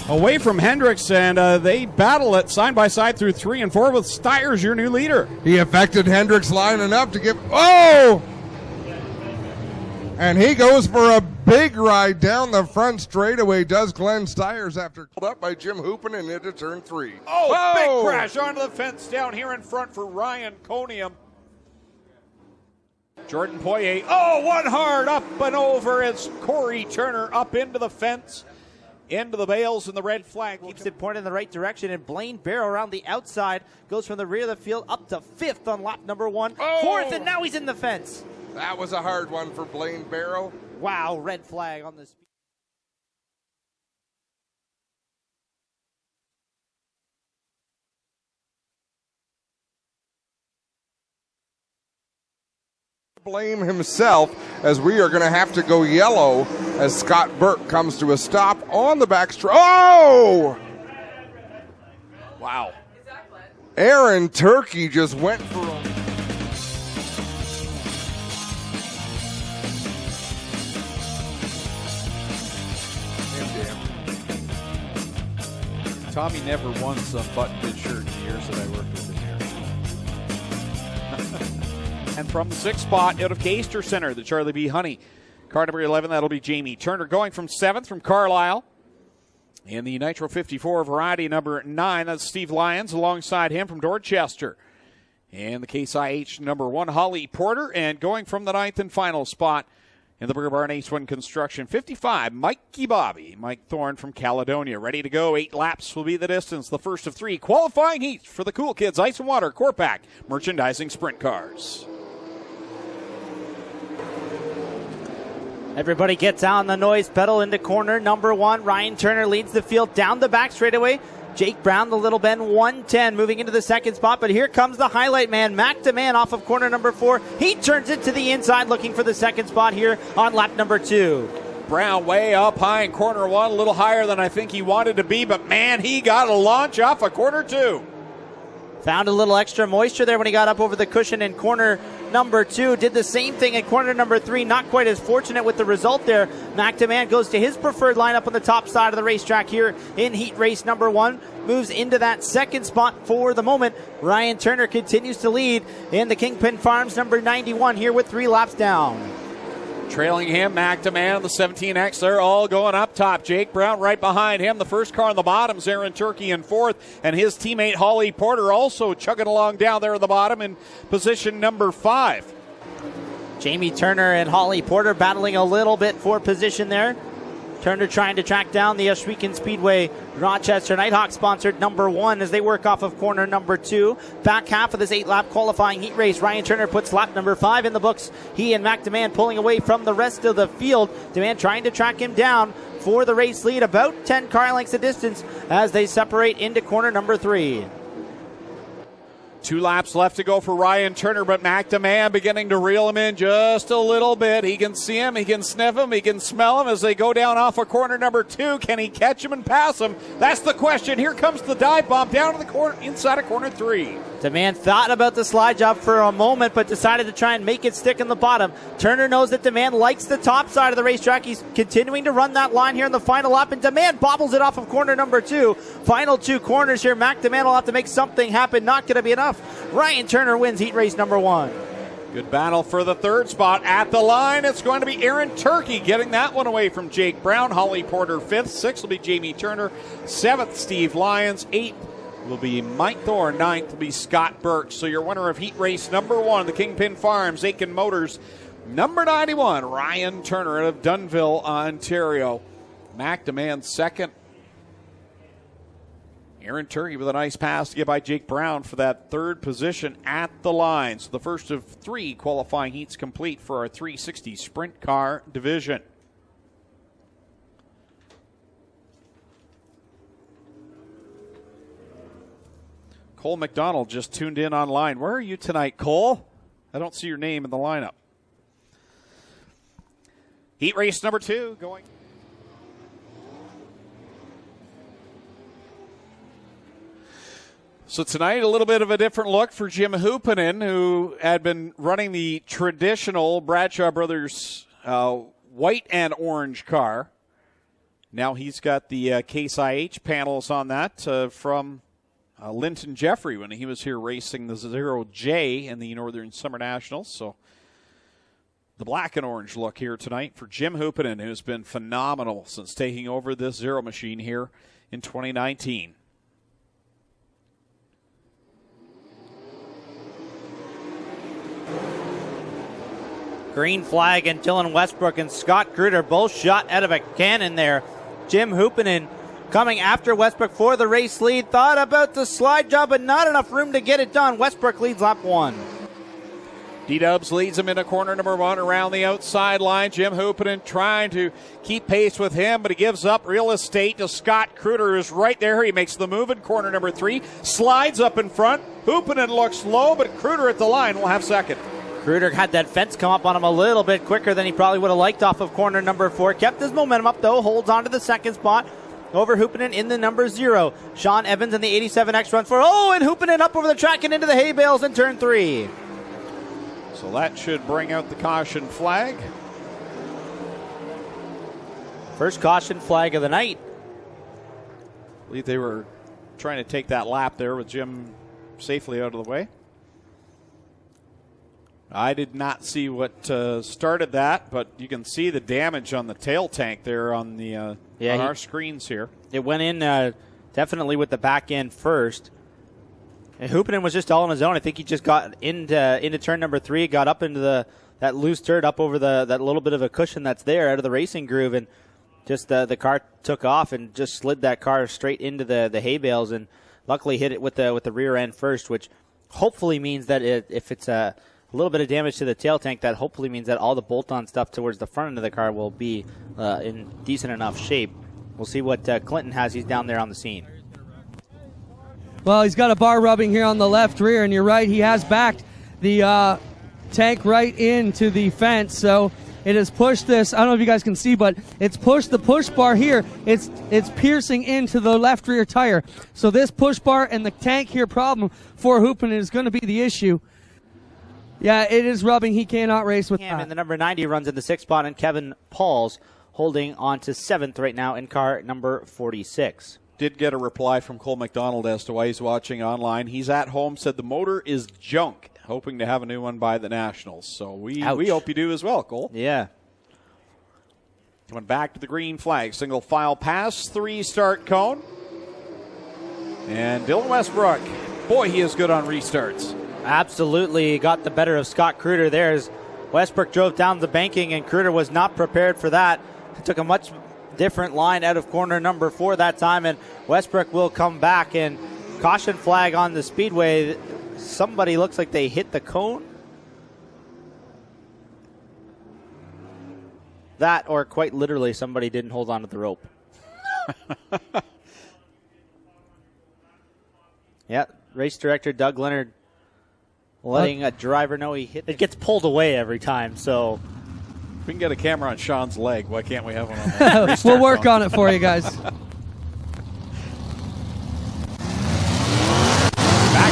away from Hendricks, and they battle it side by side through 3 and 4 with Styres, your new leader. He affected Hendricks lining up to give. Oh! And he goes for a big ride down the front straightaway, does Glenn Styres, after pulled up by Jim Hoopin and into turn 3. Oh, big crash onto the fence down here in front for Ryan Conium. Jordan Poirier, one hard up and over as Corey Turner up into the fence, into the bales, and the red flag keeps it pointed in the right direction, and Blaine Barrow around the outside goes from the rear of the field up to 5th on lap number 1. 4th, and now he's in the fence. That was a hard one for Blaine Barrow. Wow, red flag on this. Blame himself, as we are going to have to go yellow as Scott Burke comes to a stop on the backstretch. Oh! Wow. Aaron Turkey just went for a... Tommy never won some button-good shirt in the years that I worked with him here. And from the 6th spot out of Gaister Center, the Charlie B. Honey. Car number 11, that'll be Jamie Turner. Going from 7th from Carlisle. In the Nitro 54 variety number 9, that's Steve Lyons alongside him from Dorchester. And the Case IH number 1, Holly Porter. And going from the 9th and final spot in the Burger Barn Ace 1 Construction 55, Mikey Bobby. Mike Thorne from Caledonia. Ready to go. 8 laps will be the distance. The first of 3 qualifying heats for the Cool Kids Ice and Water Corpac Merchandising Sprint Cars. Everybody gets on the noise pedal into corner number 1. Ryan Turner leads the field down the back straightaway. Jake Brown, the Little Ben, 110, moving into the 2nd spot. But here comes the highlight man, Mac DeMann, off of corner number 4. He turns it to the inside, looking for the 2nd spot here on lap number 2. Brown way up high in corner 1, a little higher than I think he wanted to be. But, man, he got a launch off of corner 2. Found a little extra moisture there when he got up over the cushion in corner number 2. Did the same thing at corner number 3. Not quite as fortunate with the result there. Mac DeMann goes to his preferred lineup on the top side of the racetrack here in heat race number 1. Moves into that 2nd spot for the moment. Ryan Turner continues to lead in the Kingpin Farms number 91 here with 3 laps down. Trailing him, Mac DeMann, the 17X, they're all going up top. Jake Brown right behind him. The first car on the bottom is Aaron Turkey in 4th, and his teammate Holly Porter also chugging along down there at the bottom in position number 5. Jamie Turner and Holly Porter battling a little bit for position there. Turner trying to track down the Ohsweken Speedway Rochester Nighthawk sponsored number 1 as they work off of corner number 2. Back half of this 8-lap qualifying heat race. Ryan Turner puts lap number 5 in the books. He and Mac DeMann pulling away from the rest of the field. DeMann trying to track him down for the race lead, about 10 car lengths of distance as they separate into corner number 3. 2 laps left to go for Ryan Turner, but Mac DeMann beginning to reel him in just a little bit. He can see him, he can sniff him, he can smell him as they go down off of corner number 2. Can he catch him and pass him? That's the question. Here comes the dive bomb down to the corner, inside of corner 3. DeMann thought about the slide job for a moment, but decided to try and make it stick in the bottom. Turner knows that DeMann likes the top side of the racetrack. He's continuing to run that line here in the final lap, and DeMann bobbles it off of corner number 2. Final 2 corners here. Mac DeMann will have to make something happen. Not going to be enough. Ryan Turner wins heat race number 1. Good battle for the 3rd spot. At the line, it's going to be Aaron Turkey getting that one away from Jake Brown. Holly Porter 5th. 6th will be Jamie Turner. 7th, Steve Lyons. 8th will be Mike Thorne. 9th will be Scott Burke. So your winner of heat race number 1, the Kingpin Farms, Aiken Motors, number 91, Ryan Turner out of Dunnville, Ontario. Mac DeMann 2nd. Aaron Turkey with a nice pass to get by Jake Brown for that 3rd position at the line. So the first of 3 qualifying heats complete for our 360 Sprint Car division. Cole McDonald just tuned in online. Where are you tonight, Cole? I don't see your name in the lineup. Heat race number 2 going. So tonight, a little bit of a different look for Jim Hoopinen, who had been running the traditional Bradshaw Brothers white and orange car. Now he's got the Case IH panels on that from Linton Jeffrey when he was here racing the 0J in the Northern Summer Nationals. So the black and orange look here tonight for Jim Hoopinen, who's been phenomenal since taking over this Zero machine here in 2019. Green flag, and Dylan Westbrook and Scott Kruder both shot out of a cannon there. Jim Hoopinen coming after Westbrook for the race lead. Thought about the slide job, but not enough room to get it done. Westbrook leads lap 1. D-Dubs leads him into corner number 1 around the outside line. Jim Hoopinen trying to keep pace with him, but he gives up real estate to Scott Kruder, who's right there. He makes the move in corner number 3, slides up in front. Hoopinen looks low, but Kruder at the line will have second. Kruder had that fence come up on him a little bit quicker than he probably would have liked off of corner number 4. Kept his momentum up, though. Holds on to the second spot over Hoopinen in the number 0. Sean Evans in the 87X run for, and Hoopinen up over the track and into the hay bales in turn 3. So that should bring out the caution flag. First caution flag of the night. I believe they were trying to take that lap there with Jim safely out of the way. I did not see what started that, but you can see the damage on the tail tank there on the on our screens here. It went in definitely with the back end first. And Hoopinen was just all on his own. I think he just got into turn number 3, got up into that loose dirt up over that little bit of a cushion that's there out of the racing groove, and just the car took off and just slid that car straight into the hay bales, and luckily hit it with the rear end first, which hopefully means that if it's a little bit of damage to the tail tank, that hopefully means that all the bolt-on stuff towards the front end of the car will be in decent enough shape. We'll see what Clinton has. He's down there on the scene. Well, he's got a bar rubbing here on the left rear, and you're right, he has backed the tank right into the fence, so it has pushed this. I don't know if you guys can see, but it's pushed the push bar here. It's piercing into the left rear tire. So this push bar and the tank here problem for Hoopinen is going to be the issue. Yeah, it is rubbing. He cannot race with that. And the number 90 runs in the 6th spot, and Kevin Pauls holding on to 7th right now in car number 46. Did get a reply from Cole McDonald as to why he's watching online. He's at home, said the motor is junk, hoping to have a new one by the Nationals. So we hope you do as well, Cole. Yeah. Coming back to the green flag. Single file pass, 3 start cone. And Dylan Westbrook, boy, he is good on restarts. Absolutely got the better of Scott Kruder there as Westbrook drove down the banking, and Kruder was not prepared for that. It took a much different line out of corner number 4 that time, and Westbrook will come back, and caution flag on the speedway. Somebody looks like they hit the cone. That, or quite literally, somebody didn't hold on to the rope. Yeah, race director Doug Leonard letting a driver know he hit. It gets pulled away every time, so. If we can get a camera on Sean's leg, why can't we have one on that? We'll work on it for you guys. Back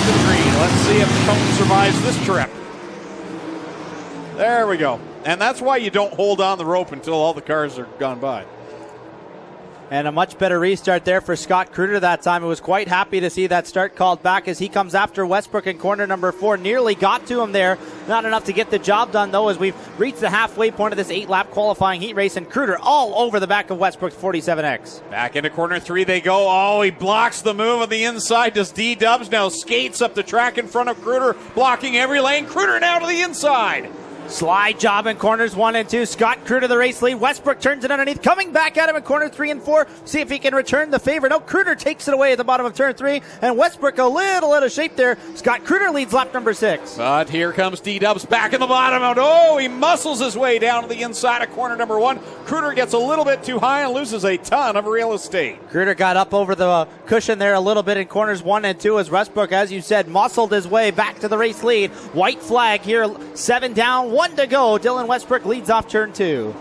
to the green. Let's see if the cone survives this trip. There we go. And that's why you don't hold on the rope until all the cars are gone by. And a much better restart there for Scott Kruder that time. I was quite happy to see that start called back as he comes after Westbrook in corner number 4. Nearly got to him there. Not enough to get the job done, though, as we've reached the halfway point of this 8-lap qualifying heat race, and Kruder all over the back of Westbrook's 47X. Back into corner 3 they go. Oh, he blocks the move on the inside. Does D-Dubs now skates up the track in front of Kruder, blocking every lane. Kruder now to the inside. Slide job in corners 1 and 2. Scott Kruder the race lead. Westbrook turns it underneath. Coming back at him in corner 3 and 4. See if he can return the favor. No, Kruder takes it away at the bottom of turn 3. And Westbrook a little out of shape there. Scott Kruder leads lap number 6. But here comes D-Dubs back in the bottom. Oh, he muscles his way down to the inside of corner number 1. Kruder gets a little bit too high and loses a ton of real estate. Kruder got up over the cushion there a little bit in corners 1 and 2 as Westbrook, as you said, muscled his way back to the race lead. White flag here. 7 down, 1 to go. Dylan Westbrook leads off turn 2.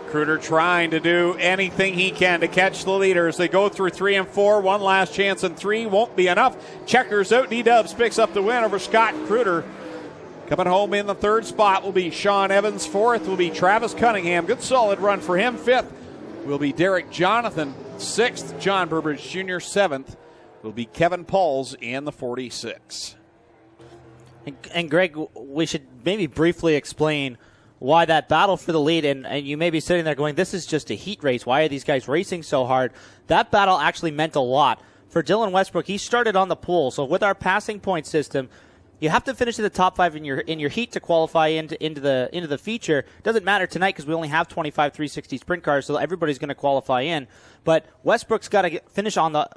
Kruder trying to do anything he can to catch the leaders. They go through 3 and 4. One last chance in 3. Won't be enough. Checkers out. D-Dubs picks up the win over Scott Kruder. Coming home in the 3rd spot will be Sean Evans. 4th will be Travis Cunningham. Good solid run for him. 5th will be Derek Jonathan. 6th, John Burbridge Jr. 7th will be Kevin Pauls in the 46. And Greg, we should maybe briefly explain why that battle for the lead, and you may be sitting there going, this is just a heat race. Why are these guys racing so hard? That battle actually meant a lot. For Dylan Westbrook, he started on the pole. So with our passing point system, you have to finish in the top 5 in your heat to qualify into the feature. Doesn't matter tonight because we only have 25 360 sprint cars, so everybody's going to qualify in. But Westbrook's got to finish on the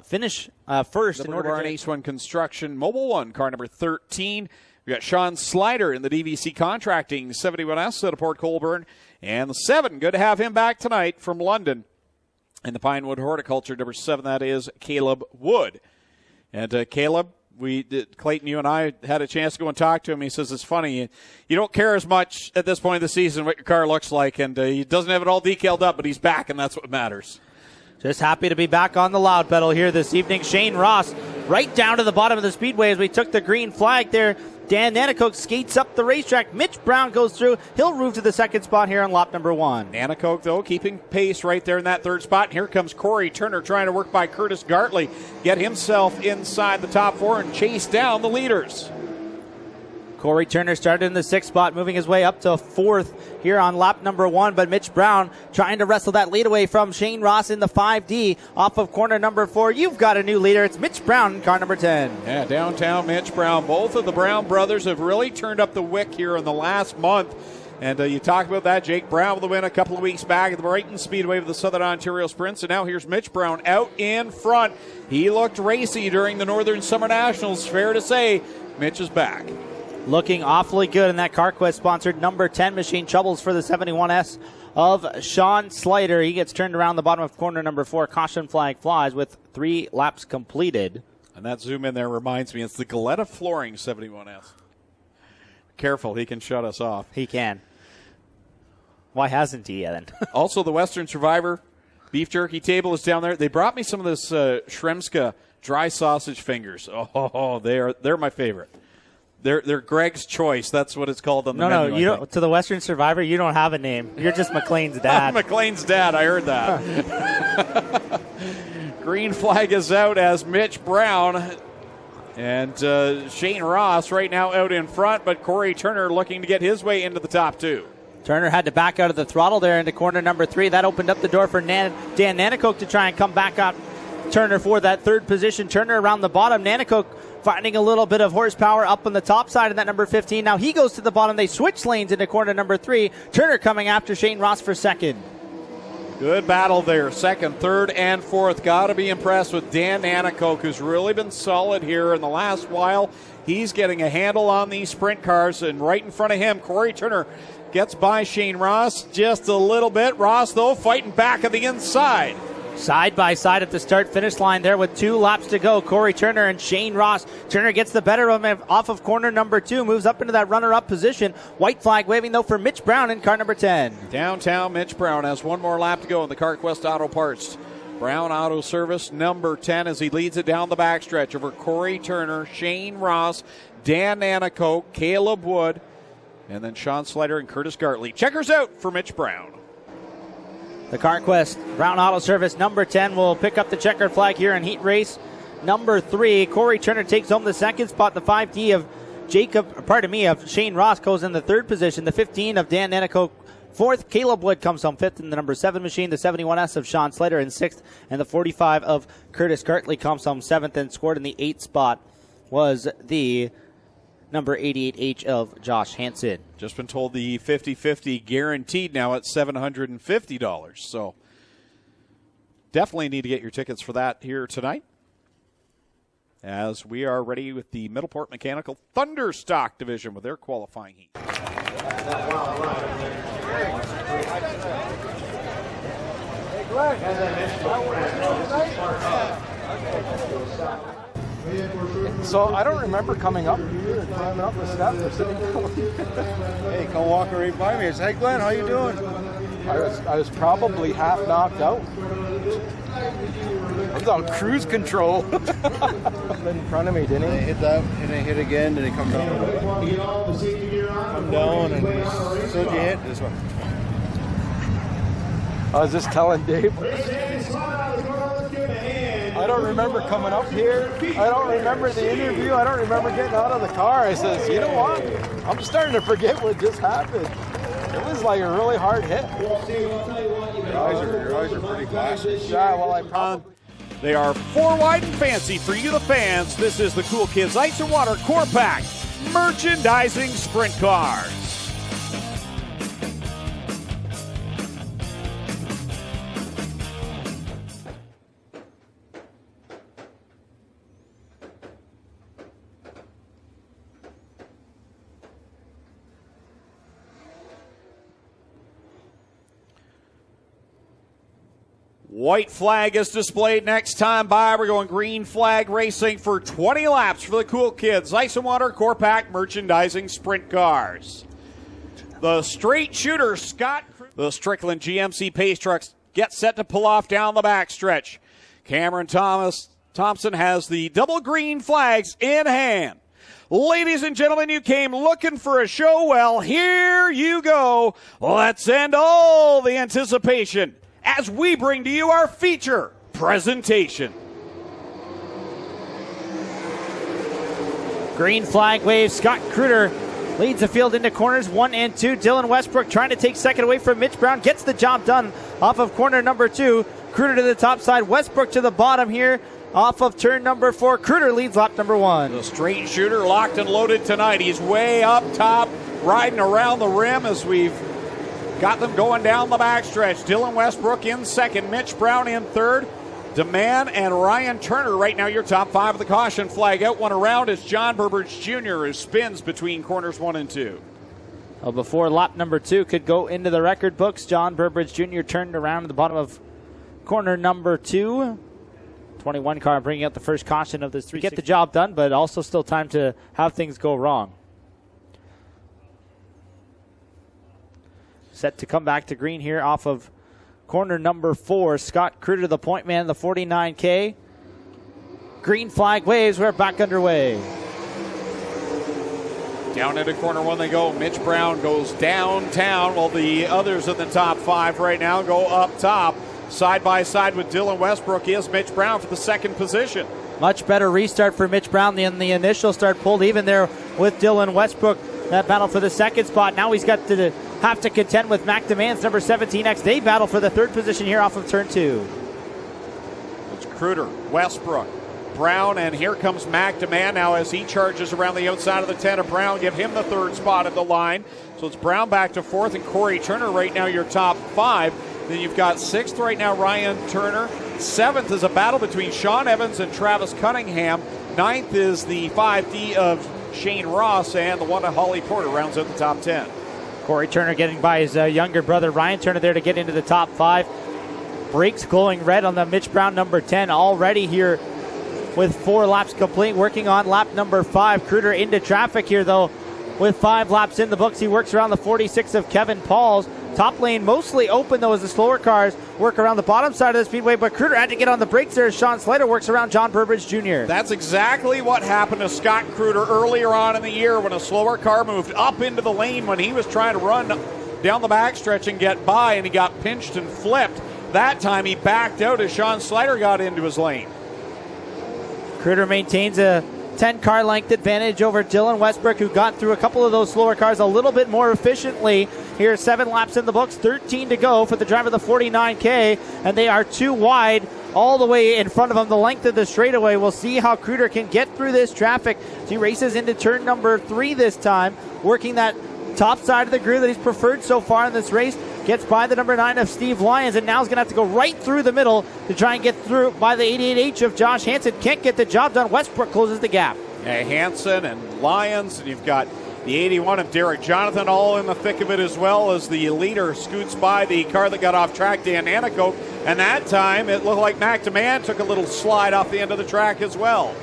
first in order to Ace One Construction Mobile One car number 13. We got Sean Slider in the DVC Contracting 71S out of Port Colborne, and the 7. Good to have him back tonight from London. In the Pinewood Horticulture, number 7, that is Caleb Wood. And Caleb, Clayton, you and I had a chance to go and talk to him. He says it's funny. You don't care as much at this point of the season what your car looks like, and he doesn't have it all decaled up, but he's back, and that's what matters. Just happy to be back on the loud pedal here this evening. Shane Ross right down to the bottom of the speedway as we took the green flag there. Dan Nanakoke skates up the racetrack. Mitch Brown goes through. He'll move to the 2nd spot here on lap number 1. Nanakoke, though, keeping pace right there in that 3rd spot. And here comes Corey Turner trying to work by Curtis Gartley. Get himself inside the top 4 and chase down the leaders. Corey Turner started in the 6th spot, moving his way up to 4th here on lap number 1. But Mitch Brown trying to wrestle that lead away from Shane Ross in the 5D off of corner number 4. You've got a new leader. It's Mitch Brown in car number 10. Yeah, downtown Mitch Brown. Both of the Brown brothers have really turned up the wick here in the last month. And you talk about that. Jake Brown with the win a couple of weeks back at the Brighton Speedway of the Southern Ontario Sprints. And now here's Mitch Brown out in front. He looked racy during the Northern Summer Nationals. Fair to say, Mitch is back. Looking awfully good in that CarQuest-sponsored number 10 machine. Troubles for the 71S of Sean Slider. He gets turned around the bottom of corner number 4. Caution flag flies with 3 laps completed. And that zoom in there reminds me, it's the Galetta Flooring 71S. Careful, he can shut us off. He can. Why hasn't he yet? Also, the Western Survivor beef jerky table is down there. They brought me some of this Shremska dry sausage fingers. Oh, they're my favorite. They're Greg's Choice. That's what it's called on the menu. No, you don't, to the Western Survivor, you don't have a name. You're just McLean's dad. McLean's dad. I heard that. Green flag is out as Mitch Brown and Shane Ross right now out in front, but Corey Turner looking to get his way into the top 2. Turner had to back out of the throttle there into corner number 3. That opened up the door for Dan Nanakoke to try and come back up. Turner for that 3rd position. Turner around the bottom. Nanakoke finding a little bit of horsepower up on the top side of that number 15. Now he goes to the bottom. They switch lanes into corner number 3. Turner coming after Shane Ross for 2nd. Good battle there. 2nd, 3rd, and 4th. Got to be impressed with Dan Nanakoke, who's really been solid here in the last while. He's getting a handle on these sprint cars, and right in front of him, Corey Turner gets by Shane Ross just a little bit. Ross, though, fighting back on the inside. Side by side at the start-finish line there with 2 laps to go. Corey Turner and Shane Ross. Turner gets the better of him off of corner number 2, moves up into that runner-up position. White flag waving, though, for Mitch Brown in car number 10. Downtown Mitch Brown has 1 more lap to go in the CarQuest Auto Parts Brown Auto Service number 10 as he leads it down the backstretch over Corey Turner, Shane Ross, Dan Nanakoke, Caleb Wood, and then Sean Slider and Curtis Gartley. Checkers out for Mitch Brown. The CarQuest Brown Auto Service number 10 will pick up the checkered flag here in heat race number 3. Corey Turner takes home the 2nd spot. The 5D of Shane Ross goes in the 3rd position. The 15 of Dan Nanakoke 4th. Caleb Wood comes home 5th in the number 7 machine. The 71S of Sean Slater in 6th. And the 45 of Curtis Gartley comes home 7th, and scored in the 8th spot was the number 88H of Josh Hansen. Just been told the 50-50 guaranteed now at $750. So definitely need to get your tickets for that here tonight, as we are ready with the Middleport Mechanical Thunderstock division with their qualifying heat. So I don't remember coming up here and climbing up the steps or sitting down. Hey, come walk right by me. It's, hey, Glenn, how you doing? I was probably half knocked out. I was on cruise control. In front of me, didn't he? They hit that, and they hit again, and they come down. Come down, and so did you hit this one? I was just telling Dave. I don't remember coming up here. I don't remember the interview. I don't remember getting out of the car. I says, you know what? I'm starting to forget what just happened. It was like a really hard hit. Your eyes are pretty glassy. Yeah, well, I probably... They are 4 wide and fancy for you, the fans. This is the Cool Kids Ice and Water Core Pack merchandising sprint cars. White flag is displayed next time by. We're going green flag racing for 20 laps for the Cool Kids Ice and Water Core Pack merchandising sprint cars. The straight shooter, the Strickland GMC Pace trucks get set to pull off down the backstretch. Cameron Thompson has the double green flags in hand. Ladies and gentlemen, you came looking for a show. Well, here you go. Let's end all the anticipation as we bring to you our feature presentation. Green flag wave. Scott Kruder leads the field into corners 1 and 2. Dylan Westbrook trying to take second away from Mitch Brown. Gets the job done off of corner number 2. Kruder to the top side. Westbrook to the bottom here off of turn number 4. Kruder leads lap number 1. The straight shooter locked and loaded tonight. He's way up top, riding around the rim as we've got them going down the backstretch. Dylan Westbrook in second, Mitch Brown in third. DeMann and Ryan Turner right now your top 5 of the caution flag. Out one around is John Burbridge Jr. who spins between corners 1 and 2. Well, before lap number 2 could go into the record books, John Burbridge Jr. turned around at the bottom of corner number 2. 21 car bringing out the first caution of this 3. Get the job done, but also still time to have things go wrong. Set to come back to green here off of corner number 4. Scott Kruder, the point man, the 49K. Green flag waves. We're back underway. Down into corner 1 they go. Mitch Brown goes downtown while the others in the top 5 right now go up top. Side by side with Dylan Westbrook is Mitch Brown for the second position. Much better restart for Mitch Brown than the initial start. Pulled even there with Dylan Westbrook. That battle for the second spot. Now he's got to have to contend with Mac DeMann's number 17X. They battle for the third position here off of turn 2. It's Kruder, Westbrook, Brown, and here comes Mac DeMann now as he charges around the outside of the 10 of Brown. Give him the third spot at the line. So it's Brown back to 4th and Corey Turner right now your top 5. Then you've got 6th right now Ryan Turner. 7th is a battle between Sean Evans and Travis Cunningham. 9th is the 5D of Shane Ross, and the 1 of Holly Porter rounds out the top 10. Corey Turner getting by his younger brother Ryan Turner there to get into the top 5. Brakes glowing red on the Mitch Brown number 10 already here with 4 laps complete. Working on lap number 5. Kruder into traffic here though with 5 laps in the books. He works around the 46 of Kevin Pauls. Top lane mostly open though as the slower cars work around the bottom side of the speedway, but Kruder had to get on the brakes there as Sean Slater works around John Burbridge Jr. That's exactly what happened to Scott Kruder earlier on in the year when a slower car moved up into the lane when he was trying to run down the backstretch and get by, and he got pinched and flipped. That time he backed out as Sean Slater got into his lane. Kruder maintains a 10-car length advantage over Dylan Westbrook, who got through a couple of those slower cars a little bit more efficiently. Here, 7 laps in the books, 13 to go for the driver of the 49K, and they are 2 wide all the way in front of him, the length of the straightaway. We'll see how Kruder can get through this traffic. He races into turn number 3 this time, working that top side of the groove that he's preferred so far in this race. Gets by the number 9 of Steve Lyons, and now is going to have to go right through the middle to try and get through by the 88H of Josh Hansen. Can't get the job done. Westbrook closes the gap. Yeah, Hansen and Lyons, and you've got the 81 of Derek Jonathan all in the thick of it, as well as the leader scoots by the car that got off track, Dan Anico, and that time it looked like Mac DeMann took a little slide off the end of the track as well.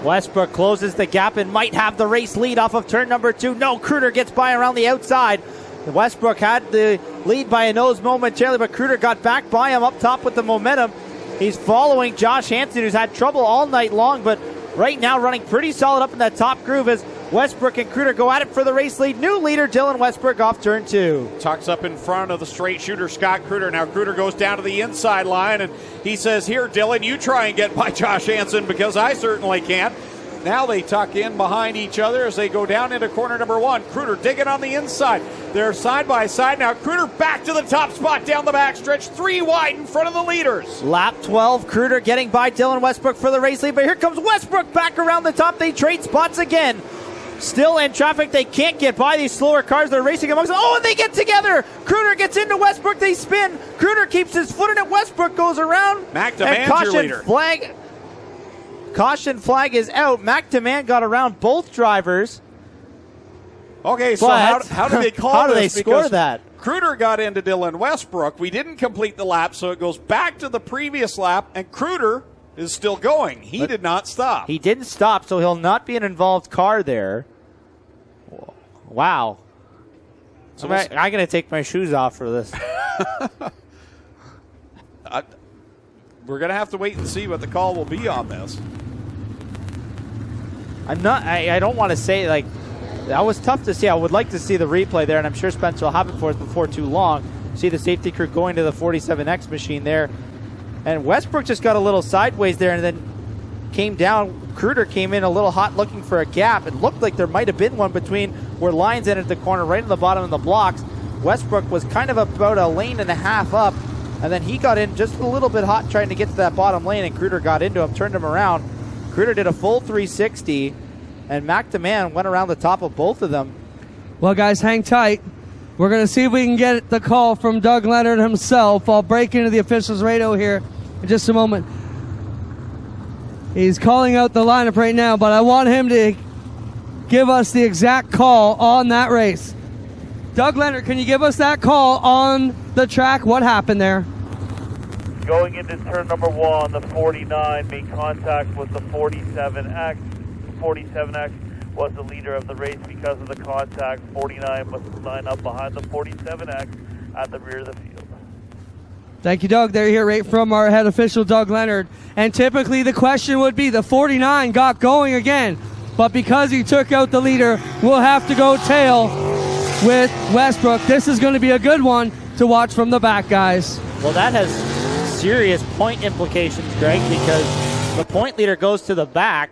Westbrook closes the gap and might have the race lead off of turn number 2. No, Kruder gets by around the outside. Westbrook had the lead by a nose momentarily, but Kruder got back by him up top with the momentum. He's following Josh Hansen, who's had trouble all night long, but right now running pretty solid up in that top groove as Westbrook and Kruder go at it for the race lead. New leader, Dylan Westbrook, off turn 2. Tucks up in front of the straight shooter, Scott Kruder. Now Kruder goes down to the inside line, and he says, here, Dylan, you try and get by Josh Hansen because I certainly can't. Now they tuck in behind each other as they go down into corner number 1. Kruder digging on the inside. They're side by side now. Kruder back to the top spot down the backstretch. 3 wide in front of the leaders. Lap 12, Kruder getting by Dylan Westbrook for the race lead, but here comes Westbrook back around the top. They trade spots again. Still in traffic. They can't get by these slower cars. They're racing amongst them. Oh, and they get together. Kruder gets into Westbrook. They spin. Kruder keeps his foot in it. Westbrook goes around. McDemann's your leader. Caution flag is out. McDemann got around both drivers. Okay, so how do they call how this? Do they score that? Kruder got into Dylan Westbrook. We didn't complete the lap, so it goes back to the previous lap, and Kruder is still going. He did not stop. He didn't stop, so he'll not be an involved car there. Wow. So I'm going to take my shoes off for this. We're going to have to wait and see what the call will be on this. I don't want to say, like, that was tough to see. I would like to see the replay there, and I'm sure Spencer will have it for us before too long. See the safety crew going to the 47X machine there. And Westbrook just got a little sideways there and then came down. Kruder came in a little hot looking for a gap. It looked like there might have been one between where lines entered the corner right in the bottom of the blocks. Westbrook was kind of about a lane and a half up, and then he got in just a little bit hot trying to get to that bottom lane, and Kruder got into him, turned him around. Kruder did a full 360, and McDemann went around the top of both of them. Well, guys, hang tight. We're going to see if we can get the call from Doug Leonard himself. I'll break into the officials' radio here in just a moment. He's calling out the lineup right now, but I want him to give us the exact call on that race. Doug Leonard, can you give us that call on the track? What happened there? Going into turn number 1, the 49 made contact with the 47X. 47X was the leader of the race because of the contact. 49 must line up behind the 47X at the rear of the field. Thank you, Doug. There you hear right from our head official, Doug Leonard. And typically the question would be the 49 got going again, but because he took out the leader, we'll have to go tail with Westbrook. This is going to be a good one to watch from the back, guys. Well, that has serious point implications, Greg, because the point leader goes to the back,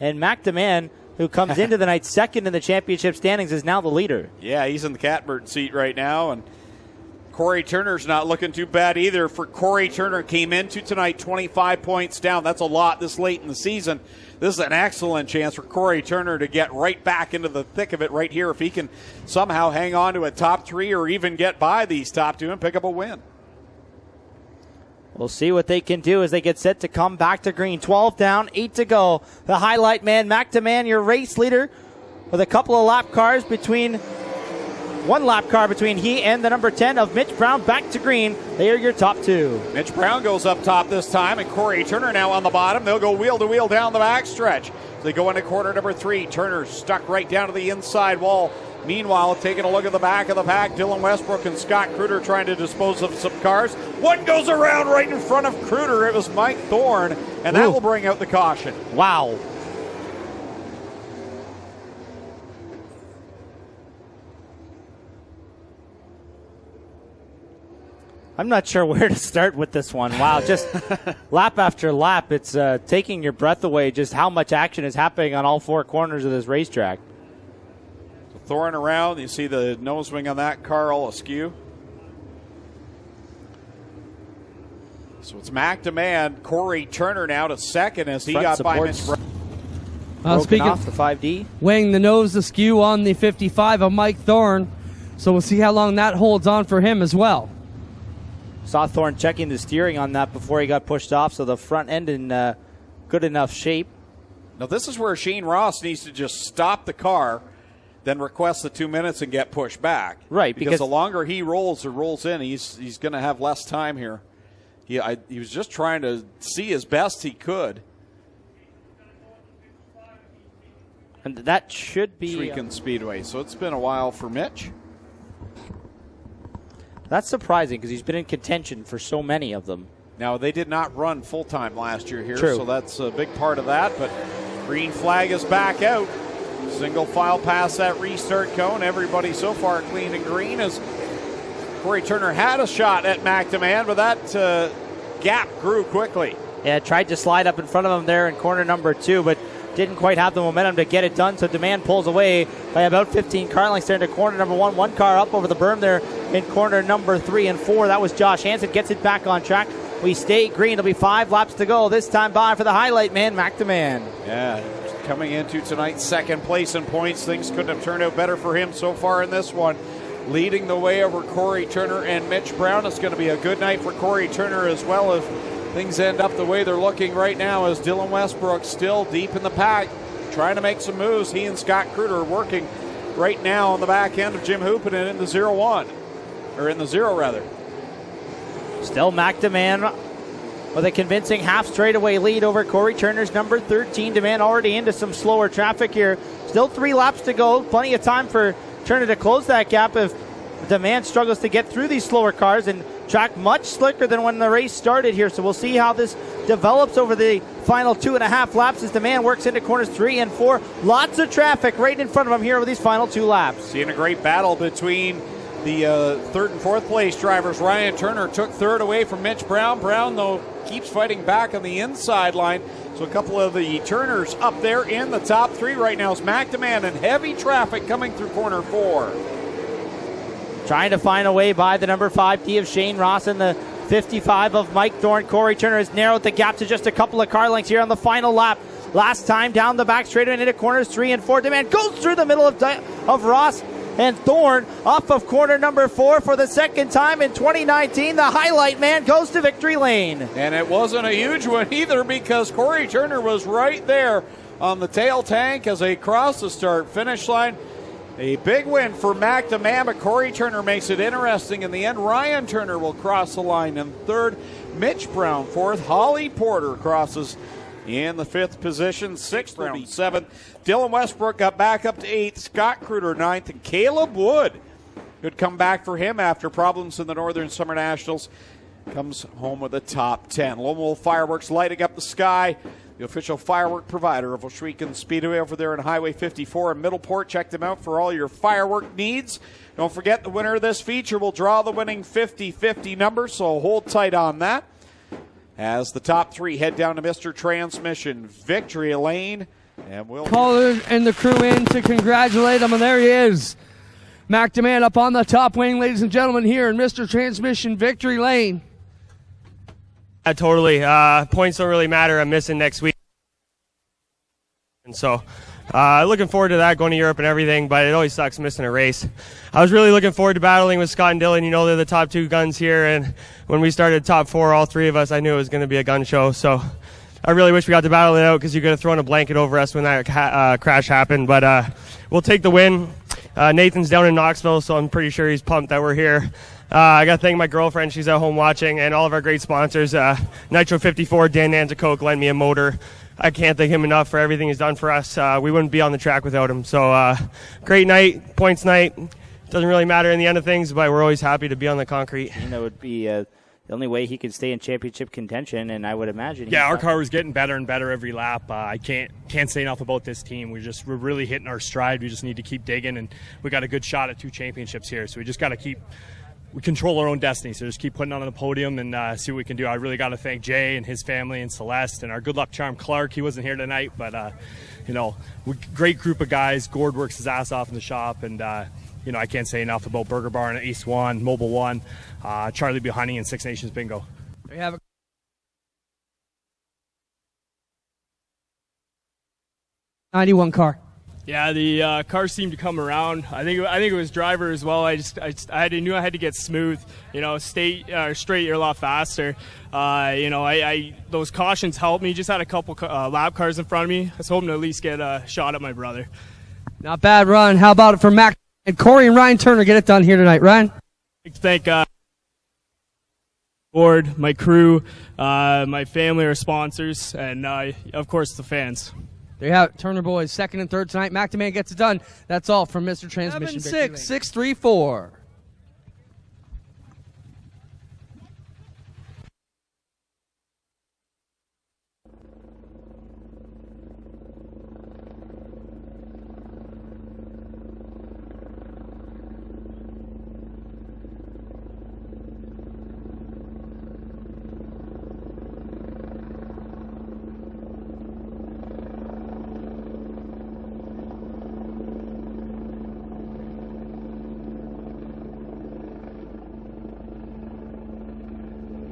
and McDemann, who comes into the night second in the championship standings, is now the leader. Yeah, he's in the catbird seat right now, and Corey Turner's not looking too bad either. For Corey Turner, came into tonight 25 points down. That's a lot this late in the season. This is an excellent chance for Corey Turner to get right back into the thick of it right here if he can somehow hang on to a top 3 or even get by these top 2 and pick up a win. We'll see what they can do as they get set to come back to green. 12 down, 8 to go. The highlight man, McDemann, your race leader, with a couple of lap cars between, one lap car between he and the number 10 of Mitch Brown back to green. They are your top 2. Mitch Brown goes up top this time, and Corey Turner now on the bottom. They'll go wheel to wheel down the backstretch. They go into corner number 3. Turner's stuck right down to the inside wall. Meanwhile, taking a look at the back of the pack, Dylan Westbrook and Scott Kruder trying to dispose of some cars. One goes around right in front of Kruder. It was Mike Thorne, and that will bring out the caution. Wow. I'm not sure where to start with this one. Wow, just lap after lap, it's taking your breath away just how much action is happening on all 4 corners of this racetrack. Thorne around. You see the nose wing on that car all askew. So it's McDemann, Corey Turner now to second as he got by Mitch Brown. Speaking off the 5D. Weighing the nose askew on the 55 of Mike Thorne. So we'll see how long that holds on for him as well. Saw Thorne checking the steering on that before he got pushed off, so the front end in good enough shape. Now this is where Shane Ross needs to just stop the car, then request the 2 minutes and get pushed back. Right. Because the longer he rolls or rolls in, he's going to have less time here. He was just trying to see as best he could. And that should be Shriekin' Speedway. So it's been a while for Mitch. That's surprising because he's been in contention for so many of them. Now, they did not run full-time last year here, True. so that's a big part of that. But green flag is back out. Single file past that restart cone. Everybody so far clean and green as Corey Turner had a shot at McDeman, but that gap grew quickly. Yeah, tried to slide up in front of him there in corner number 2, but didn't quite have the momentum to get it done. So Demand pulls away by about 15 car lengths there into corner number 1. One car up over the berm there in corner number 3 and 4. That was Josh Hansen. Gets it back on track. We stay green. There'll be 5 laps to go. This time by for the highlight man, McDeman. Yeah, coming into tonight's second place in points. Things couldn't have turned out better for him so far in this one. Leading the way over Corey Turner and Mitch Brown. It's going to be a good night for Corey Turner as well if things end up the way they're looking right now, as Dylan Westbrook still deep in the pack, trying to make some moves. He and Scott Kruder are working right now on the back end of Jim Hoopinen in the 0-1, or in the 0 rather. Still McDeman with a convincing half straightaway lead over Corey Turner's number 13. Demand already into some slower traffic here. Still 3 laps to go. Plenty of time for Turner to close that gap if Demand struggles to get through these slower cars, and track much slicker than when the race started here. So we'll see how this develops over the final 2.5 laps as Demand works into corners 3 and 4. Lots of traffic right in front of him here over these final 2 laps. Seeing a great battle between the 3rd and 4th place drivers. Ryan Turner took 3rd away from Mitch Brown. Brown, though, keeps fighting back on the inside line. So a couple of the Turners up there in the top 3 right now is McDeman, and heavy traffic coming through corner 4. Trying to find a way by the number 5 D of Shane Ross and the 55 of Mike Thorne. Corey Turner has narrowed the gap to just a couple of car lengths here on the final lap. Last time down the back straight and into corners 3 and 4. Demand goes through the middle of Ross and Thorne off of corner number 4 for the second time in 2019. The highlight man goes to victory lane. And it wasn't a huge one either, because Corey Turner was right there on the tail tank as they crossed the start-finish line. A big win for McDeman, but Corey Turner makes it interesting in the end. Ryan Turner will cross the line in 3rd. Mitch Brown 4th. Holly Porter crosses in the 5th position. 6th will be 7th. Dylan Westbrook got back up to 8th. Scott Kruder 9th. And Caleb Wood, good comeback for him after problems in the Northern Summer Nationals, comes home with a top 10. Lone Wolf Fireworks lighting up the sky. The official firework provider of Ohsweken Speedway over there on Highway 54 in Middleport. Check them out for all your firework needs. Don't forget, the winner of this feature will draw the winning 50-50 number, so hold tight on that. As the top 3 head down to Mr. Transmission Victory Lane. And we'll Pollard and the crew in to congratulate him, and there he is. McDeman up on the top wing, ladies and gentlemen, here in Mr. Transmission Victory Lane. Totally. Points don't really matter. I'm missing next week. And so looking forward to that, going to Europe and everything, but it always sucks missing a race. I was really looking forward to battling with Scott and Dylan. You know, they're the top 2 guns here, and when we started top 4, all 3 of us, I knew it was going to be a gun show. So I really wish we got to battle it out, because you could have thrown a blanket over us when that crash happened. But we'll take the win. Nathan's down in Knoxville, so I'm pretty sure he's pumped that we're here. I got to thank my girlfriend. She's at home watching, and all of our great sponsors. Nitro 54, Dan Nanzacoke lent me a motor. I can't thank him enough for everything he's done for us. We wouldn't be on the track without him. So great night, points night. Doesn't really matter in the end of things, but we're always happy to be on the concrete. And that would be the only way he could stay in championship contention, and I would imagine. Yeah, our car was getting better and better every lap. I can't say enough about this team. We're really hitting our stride. We just need to keep digging, and we got a good shot at 2 championships here. So we just got to we control our own destiny, so just keep putting on the podium and see what we can do. I really got to thank Jay and his family and Celeste and our good luck charm Clark. He wasn't here tonight, but great group of guys. Gord works his ass off in the shop, and I can't say enough about Burger Barn, Ace One, Mobile One, Charlie B. Honey, and Six Nations Bingo. We have a 91 car. Yeah, the car seemed to come around. I think it was driver as well. I knew I had to get smooth. Straight a lot faster. Those cautions helped me. Just had a couple lap cars in front of me. I was hoping to at least get a shot at my brother. Not bad run. How about it for Mac and Corey and Ryan Turner? Get it done here tonight, Ryan. I'd like to thank board, my crew, my family, our sponsors, and of course the fans. There you have it. Turner boys, 2nd and 3rd tonight. McDeman gets it done. That's all from Mr. Transmission. 7-6, 6-3-4.